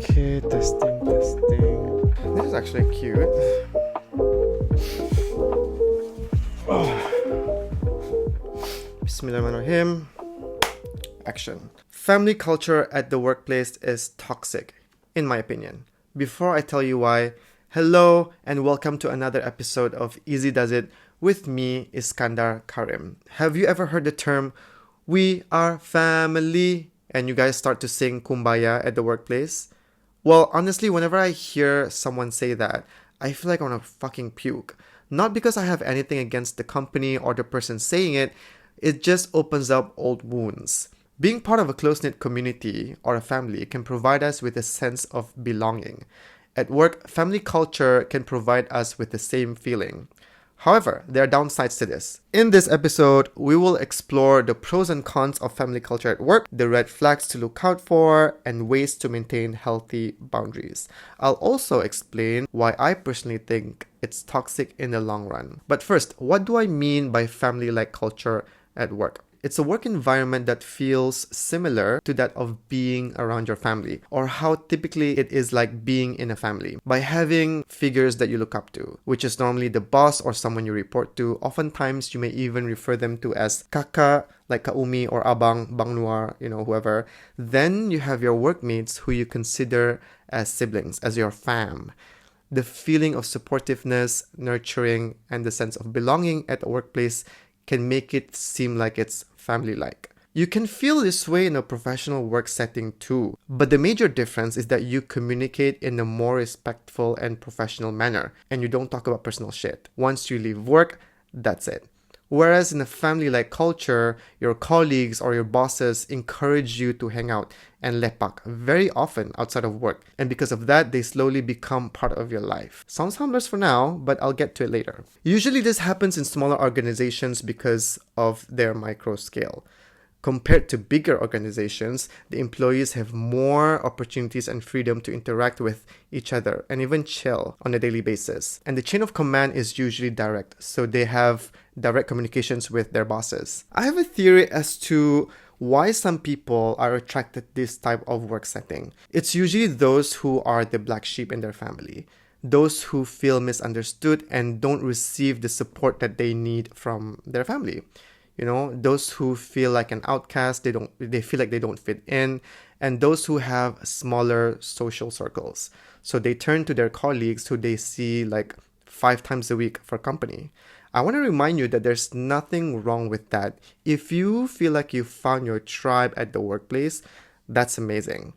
Okay, testing. This is actually cute. Bismillahirrahmanirrahim. Action. Family culture at the workplace is toxic, in my opinion. Before I tell you why, hello and welcome to another episode of IZZY Does It with me, Iskandar Karim. Have you ever heard the term, "We are family," and you guys start to sing Kumbaya at the workplace? Well, honestly, whenever I hear someone say that, I feel like I want to fucking puke. Not because I have anything against the company or the person saying it, it just opens up old wounds. Being part of a close-knit community or a family can provide us with a sense of belonging. At work, family culture can provide us with the same feeling. However, there are downsides to this. In this episode, we will explore the pros and cons of family culture at work, the red flags to look out for, and ways to maintain healthy boundaries. I'll also explain why I personally think it's toxic in the long run. But first, what do I mean by family-like culture at work? It's a work environment that feels similar to that of being around your family, or how typically it is like being in a family. By having figures that you look up to, which is normally the boss or someone you report to, oftentimes you may even refer them to as kaka, like kaumi or abang, bang noir, whoever. Then you have your workmates who you consider as siblings, as your fam. The feeling of supportiveness, nurturing, and the sense of belonging at the workplace can make it seem like it's family-like. You can feel this way in a professional work setting too, but the major difference is that you communicate in a more respectful and professional manner, and you don't talk about personal shit. Once you leave work, that's it. Whereas in a family-like culture, your colleagues or your bosses encourage you to hang out and lepak very often outside of work. And because of that, they slowly become part of your life. Sounds harmless for now, but I'll get to it later. Usually this happens in smaller organizations because of their micro scale. Compared to bigger organizations, the employees have more opportunities and freedom to interact with each other and even chill on a daily basis. And the chain of command is usually direct, so they have direct communications with their bosses. I have a theory as to why some people are attracted to this type of work setting. It's usually those who are the black sheep in their family. Those who feel misunderstood and don't receive the support that they need from their family. Those who feel like an outcast, they feel like they don't fit in, and those who have smaller social circles. So they turn to their colleagues who they see like 5 times a week for company. I want to remind you that there's nothing wrong with that. If you feel like you found your tribe at the workplace, that's amazing.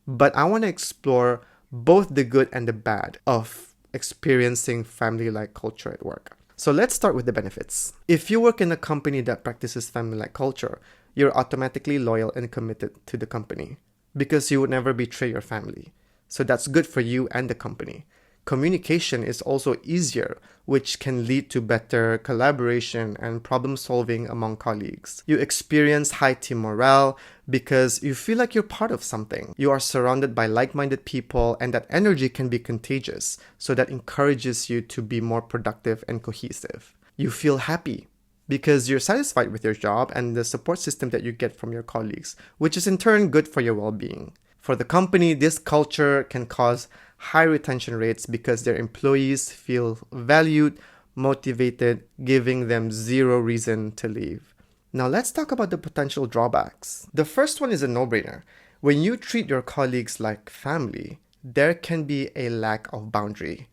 But I want to explore both the good and the bad of experiencing family-like culture at work. So let's start with the benefits. If you work in a company that practices family-like culture, you're automatically loyal and committed to the company because you would never betray your family. So that's good for you and the company. Communication is also easier, which can lead to better collaboration and problem solving among colleagues. You experience high team morale because you feel like you're part of something. You are surrounded by like-minded people, and that energy can be contagious, so that encourages you to be more productive and cohesive. You feel happy because you're satisfied with your job and the support system that you get from your colleagues, which is in turn good for your well-being. For the company, this culture can cause high retention rates because their employees feel valued, motivated, giving them zero reason to leave. Now let's talk about the potential drawbacks. The first one is a no-brainer. When you treat your colleagues like family, there can be a lack of boundary.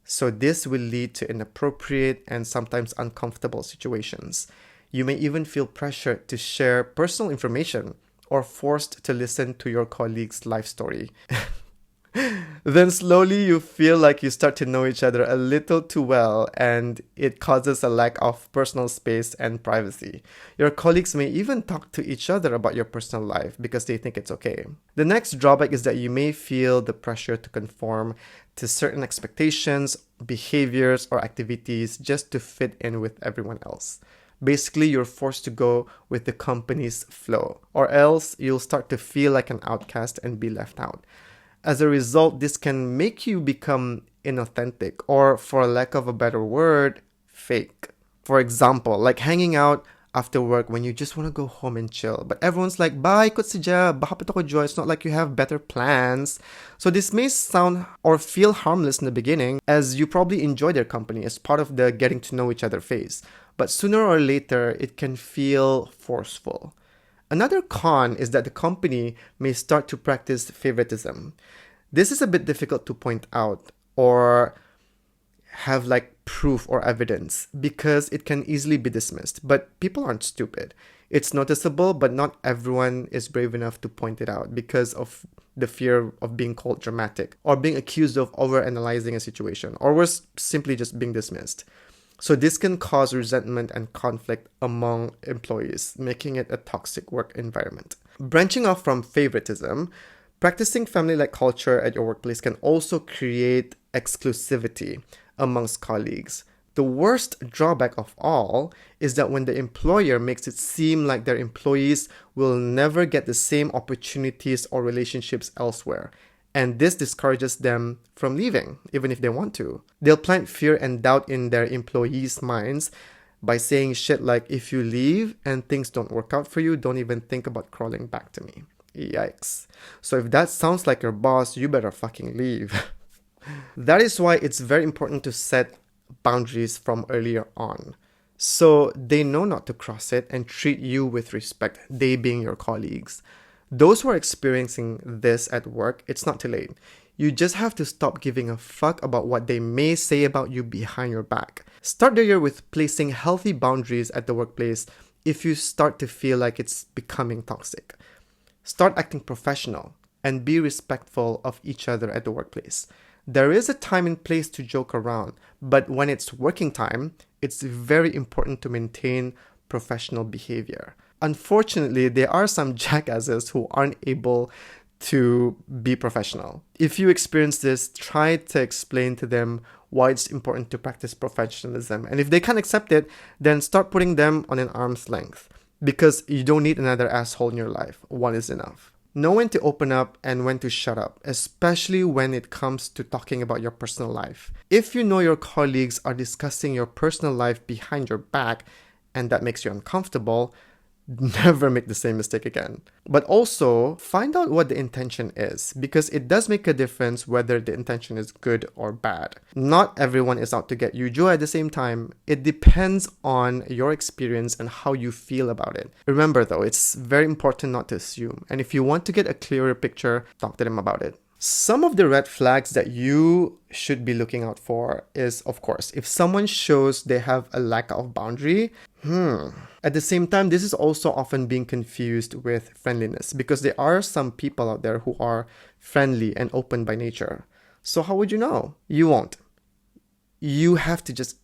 So this will lead to inappropriate and sometimes uncomfortable situations. You may even feel pressured to share personal information or forced to listen to your colleague's life story. Then slowly you feel like you start to know each other a little too well, and it causes a lack of personal space and privacy. Your colleagues may even talk to each other about your personal life because they think it's okay. The next drawback is that you may feel the pressure to conform to certain expectations, behaviors, or activities just to fit in with everyone else. Basically, you're forced to go with the company's flow, or else you'll start to feel like an outcast and be left out. As a result, this can make you become inauthentic, or for lack of a better word, fake. For example, like hanging out after work when you just want to go home and chill. But everyone's like, bye, ikot sadya, bahapit ako joy. It's not like you have better plans. So this may sound or feel harmless in the beginning, as you probably enjoy their company as part of the getting to know each other phase. But sooner or later, it can feel forceful. Another con is that the company may start to practice favoritism. This is a bit difficult to point out or have like proof or evidence because it can easily be dismissed. But people aren't stupid. It's noticeable, but not everyone is brave enough to point it out because of the fear of being called dramatic or being accused of overanalyzing a situation, or worse, simply just being dismissed. So this can cause resentment and conflict among employees, making it a toxic work environment. Branching off from favoritism, practicing family-like culture at your workplace can also create exclusivity amongst colleagues. The worst drawback of all is that when the employer makes it seem like their employees will never get the same opportunities or relationships elsewhere, and this discourages them from leaving, even if they want to. They'll plant fear and doubt in their employees' minds by saying shit like, if you leave and things don't work out for you, don't even think about crawling back to me. Yikes. So if that sounds like your boss, you better fucking leave. That is why it's very important to set boundaries from earlier on, so they know not to cross it and treat you with respect, they being your colleagues. Those who are experiencing this at work, it's not too late. You just have to stop giving a fuck about what they may say about you behind your back. Start the year with placing healthy boundaries at the workplace if you start to feel like it's becoming toxic. Start acting professional and be respectful of each other at the workplace. There is a time and place to joke around, but when it's working time, it's very important to maintain professional behavior. Unfortunately, there are some jackasses who aren't able to be professional. If you experience this, try to explain to them why it's important to practice professionalism. And if they can't accept it, then start putting them on an arm's length, because you don't need another asshole in your life. One is enough. Know when to open up and when to shut up, especially when it comes to talking about your personal life. If you know your colleagues are discussing your personal life behind your back and that makes you uncomfortable, never make the same mistake again. But also, find out what the intention is, because it does make a difference whether the intention is good or bad. Not everyone is out to get you joy at the same time. It depends on your experience and how you feel about it. Remember though, it's very important not to assume. And if you want to get a clearer picture, talk to them about it. Some of the red flags that you should be looking out for is, of course, if someone shows they have a lack of boundary, At the same time, this is also often being confused with friendliness, because there are some people out there who are friendly and open by nature. So how would you know? You won't. You have to just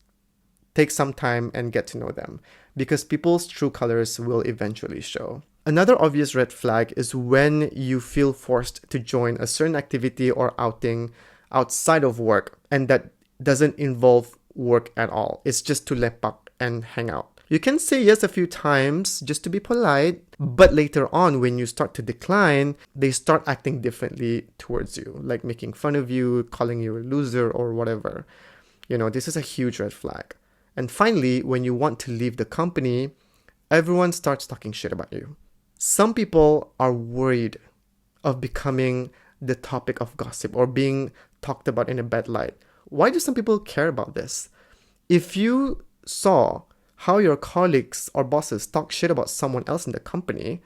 take some time and get to know them, because people's true colors will eventually show. Another obvious red flag is when you feel forced to join a certain activity or outing outside of work, and that doesn't involve work at all. It's just to lepak and hang out. You can say yes a few times just to be polite, but later on when you start to decline, they start acting differently towards you, like making fun of you, calling you a loser or whatever. This is a huge red flag. And finally, when you want to leave the company, everyone starts talking shit about you. Some people are worried of becoming the topic of gossip or being talked about in a bad light. Why do some people care about this? If you saw how your colleagues or bosses talk shit about someone else in the company,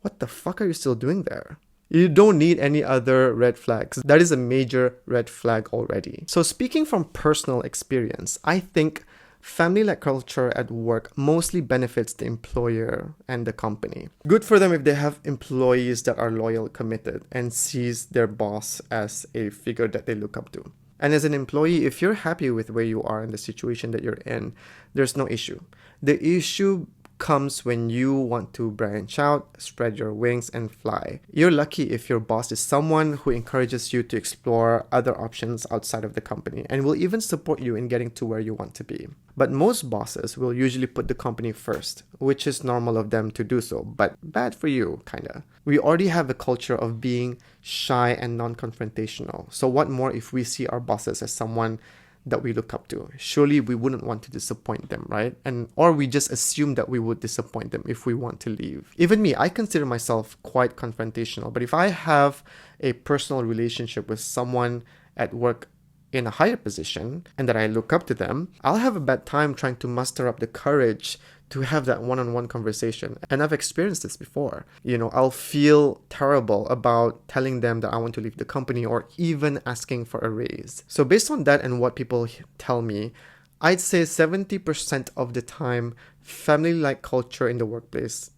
what the fuck are you still doing there? You don't need any other red flags. That is a major red flag already. So speaking from personal experience, I think family-like culture at work mostly benefits the employer and the company. Good for them if they have employees that are loyal, committed, and sees their boss as a figure that they look up to. And as an employee, if you're happy with where you are in the situation that you're in, there's no issue. The issue comes when you want to branch out, spread your wings, and fly. You're lucky if your boss is someone who encourages you to explore other options outside of the company and will even support you in getting to where you want to be. But most bosses will usually put the company first, which is normal of them to do so, but bad for you, kinda. We already have a culture of being shy and non-confrontational. So what more if we see our bosses as someone that we look up to. Surely we wouldn't want to disappoint them, right? Or we just assume that we would disappoint them if we want to leave. Even me, I consider myself quite confrontational, but if I have a personal relationship with someone at work in a higher position and that I look up to them, I'll have a bad time trying to muster up the courage to have that one-on-one conversation. And I've experienced this before. I'll feel terrible about telling them that I want to leave the company or even asking for a raise. So based on that and what people tell me, I'd say 70% of the time, family-like culture in the workplace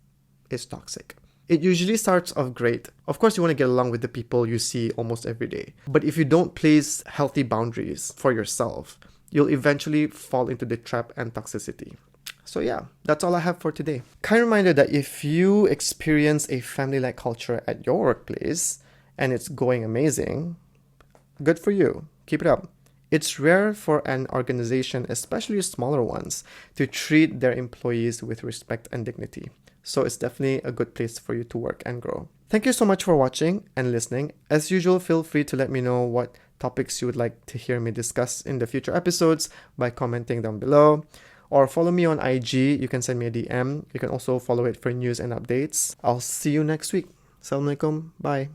is toxic. It usually starts off great. Of course, you want to get along with the people you see almost every day. But if you don't place healthy boundaries for yourself, you'll eventually fall into the trap and toxicity. So yeah, that's all I have for today. Kind reminder that if you experience a family-like culture at your workplace and it's going amazing, good for you. Keep it up. It's rare for an organization, especially smaller ones, to treat their employees with respect and dignity. So it's definitely a good place for you to work and grow. Thank you so much for watching and listening. As usual, feel free to let me know what topics you would like to hear me discuss in the future episodes by commenting down below. Or follow me on IG. You can send me a DM. You can also follow it for news and updates. I'll see you next week. Assalamualaikum. Bye.